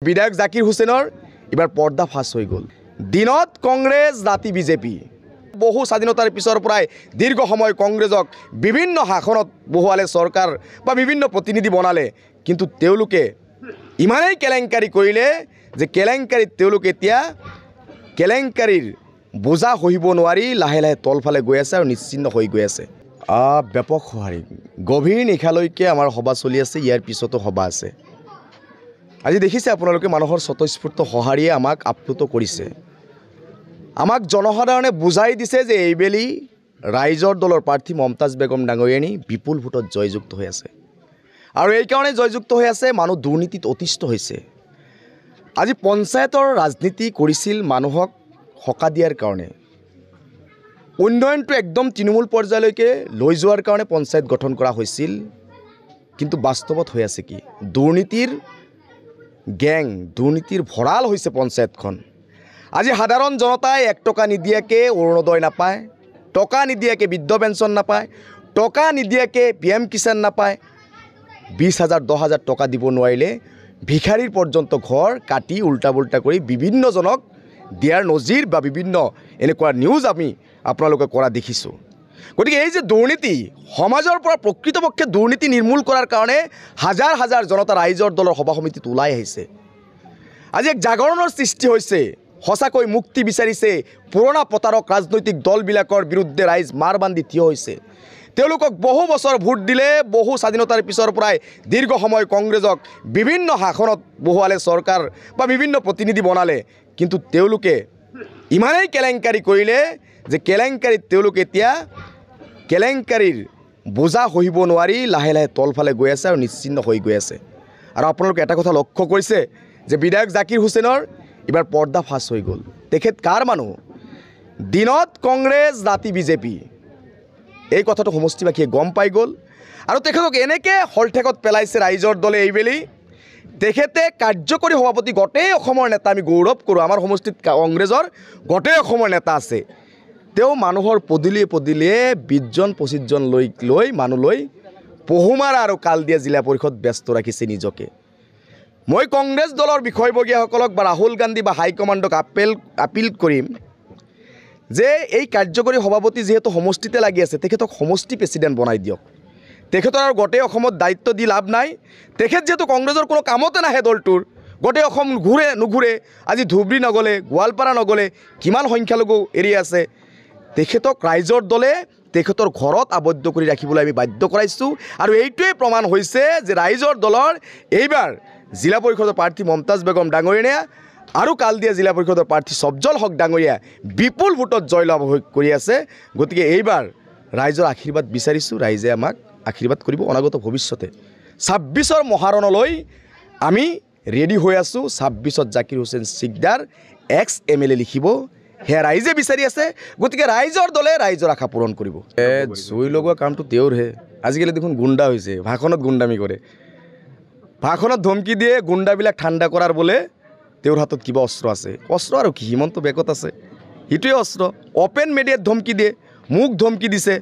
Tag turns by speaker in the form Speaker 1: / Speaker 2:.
Speaker 1: বিধায়ক জাকিৰ হুছেইনৰ এবাৰ পৰ্দা ফাঁস হৈ গ'ল। দিনত কংগ্ৰেছ, ৰাতি বিজেপি। বহু স্বাধীনতাৰ পিছৰ পৰাই দীৰ্ঘ সময় কংগ্ৰেছক বিভিন্ন শাসনত বহুৱালে চৰকাৰ বা বিভিন্ন প্ৰতিনিধি বনালে, কিন্তু তেওঁলোকে ইমানেই কেলেংকাৰী কৰিলে যে কেলেংকাৰীত তেওঁলোকে এতিয়া কেলেংকাৰীৰ বোজা সহিব নোৱাৰি লাহে লাহে তলফালে গৈ আছে আৰু নিশ্চিন্ন হৈ গৈ আছে। ব্যাপক সঁহাৰি, গভীৰ নিশালৈকে আমাৰ সভা চলি আছে, ইয়াৰ পিছতো সভা আছে। আজি দেখিছে আপোনালোকে মানুহৰ স্বতঃস্ফূৰ্ত সঁহাৰিয়ে আমাক আপ্লুত কৰিছে। আমাক জনসাধাৰণে বুজাই দিছে যে এইবেলি ৰাইজৰ দলৰ প্ৰাৰ্থী মমতাজ বেগম ডাঙৰীয়ানী বিপুল ভোটত জয়যুক্ত হৈ আছে। আৰু এইকাৰণে জয়যুক্ত হৈ আছে, মানুহ দুৰ্নীতিত অতিষ্ঠ হৈছে। আজি পঞ্চায়তৰ ৰাজনীতি কৰিছিল মানুহক সকাহ দিয়াৰ কাৰণে, উন্নয়নটো একদম তৃণমূল পৰ্যায়লৈকে লৈ যোৱাৰ কাৰণে পঞ্চায়ত গঠন কৰা হৈছিল। কিন্তু বাস্তৱত হৈ আছে কি? দুৰ্নীতিৰ গেং, দুৰ্নীতিৰ ভঁৰাল হৈছে পঞ্চায়তখন। আজি সাধাৰণ জনতাই 1 টকা নিদিয়াকৈ অৰুণোদয় নাপায়, টকা নিদিয়াকৈ বৃদ্ধ পেঞ্চন নাপায়, টকা নিদিয়াকৈ PM কিষাণ নাপায়, 20,000 10,000 টকা দিব নোৱাৰিলে ভিখাৰীৰ পৰ্যন্ত ঘৰ কাটি উল্টা পুল্টা কৰি বিভিন্নজনক দিয়াৰ নজিৰ বা বিভিন্ন এনেকুৱা নিউজ আমি আপোনালোকে কৰা দেখিছোঁ। গতিকে এই যে দুৰ্নীতি, সমাজৰ পৰা প্ৰকৃতপক্ষে দুৰ্নীতি নিৰ্মূল কৰাৰ কাৰণে হাজাৰ হাজাৰ জনতা ৰাইজৰ দলৰ সভা সমিতিত ওলাই আহিছে। আজি এক জাগৰণৰ সৃষ্টি হৈছে, সঁচাকৈ মুক্তি বিচাৰিছে। পুৰণা প্ৰতাৰক ৰাজনৈতিক দলবিলাকৰ বিৰুদ্ধে ৰাইজ মাৰ বান্ধি থিয় হৈছে। তেওঁলোকক বহু বছৰ ভোট দিলে, বহু স্বাধীনতাৰ পিছৰ পৰাই দীৰ্ঘ সময় কংগ্ৰেছক বিভিন্ন শাসনত বহুৱালে চৰকাৰ বা বিভিন্ন প্ৰতিনিধি বনালে, কিন্তু তেওঁলোকে ইমানেই কেলেংকাৰী কৰিলে যে কেলেংকাৰীত তেওঁলোকে এতিয়া কেলেংকাৰীৰ বোজা সহিব নোৱাৰি লাহে লাহে তলফালে গৈ আছে আৰু নিশ্চিন্ন হৈ গৈ আছে। আৰু আপোনালোকে এটা কথা লক্ষ্য কৰিছে যে বিধায়ক জাকিৰ হুছেইনৰ এবাৰ পৰ্দা ফাঁস হৈ গ'ল। তেখেত কাৰ মানুহ? দিনত কংগ্ৰেছ, ৰাতি বিজেপি। এই কথাটো সমষ্টিবাসীয়ে গম পাই গ'ল আৰু তেখেতক এনেকৈ হলঠেকত পেলাইছে ৰাইজৰ দলে। এইবেলি তেখেতে কাৰ্যকৰী সভাপতি, গোটেই অসমৰ নেতা, আমি গৌৰৱ কৰোঁ, আমাৰ সমষ্টিত কংগ্ৰেছৰ গোটেই অসমৰ নেতা আছে। তেওঁ মানুহৰ পদিলে পদিলে 20জন 25জন লৈ মানুহ লৈ পহুমাৰা আৰু কালদিয়া জিলা পৰিষদ ব্যস্ত ৰাখিছে নিজকে। মই কংগ্ৰেছ দলৰ বিষয়ববীয়াসকলক বা ৰাহুল গান্ধী বা হাইকমাণ্ডক আপিল কৰিম যে এই কাৰ্যকৰী সভাপতি যিহেতু সমষ্টিতে লাগি আছে, তেখেতক সমষ্টি প্ৰেচিডেণ্ট বনাই দিয়ক। তেখেতৰ আৰু গোটেই অসমত দায়িত্ব দি লাভ নাই। তেখেত যিহেতু কংগ্ৰেছৰ কোনো কামতে নাহে, দলটোৰ গোটেই অসম নুঘূৰে। আজি ধুবুৰী নগ'লে, গোৱালপাৰা নগ'লে, কিমান সংখ্যালঘু এৰিয়া আছে। তেখেতক ৰাইজৰ দলে তেখেতৰ ঘৰত আবদ্ধ কৰি ৰাখিবলৈ আমি বাধ্য কৰাইছোঁ। আৰু এইটোৱে প্ৰমাণ হৈছে যে ৰাইজৰ দলৰ এইবাৰ জিলা পৰিষদৰ প্ৰাৰ্থী মমতাজ বেগম ডাঙৰীয়ানী আৰু কালদিয়া জিলা পৰিষদৰ প্ৰাৰ্থী সবজল হক ডাঙৰীয়া বিপুল ভোটত জয়লাভ কৰি আছে। গতিকে এইবাৰ ৰাইজৰ আশীৰ্বাদ বিচাৰিছোঁ, ৰাইজে আমাক আশীৰ্বাদ কৰিব অনাগত ভৱিষ্যতে। 26ৰ মহাৰণলৈ আমি ৰেডি হৈ আছোঁ। 26ত জাকিৰ হুছেইন চিকদাৰ ex-MLA লিখিব, সেয়া ৰাইজে বিচাৰি আছে। গতিকে ৰাইজৰ দলে ৰাইজৰ আশা পূৰণ কৰিব। জুই লগোৱা কামটো তেওঁৰহে। আজিকালি দেখোন গুণ্ডা হৈছে, ভাষণত গুণ্ডামি কৰে, ভাষণত ধমকি দিয়ে। গুণ্ডাবিলাক ঠাণ্ডা কৰাৰ বোলে তেওঁৰ হাতত কিবা অস্ত্ৰ আছে। অস্ত্ৰ আৰু কি? হিমন্ত বেগত আছে, সেইটোৱে অস্ত্ৰ। অপেন মিডিয়াত ধমকি দিয়ে, মোক ধমকি দিছে।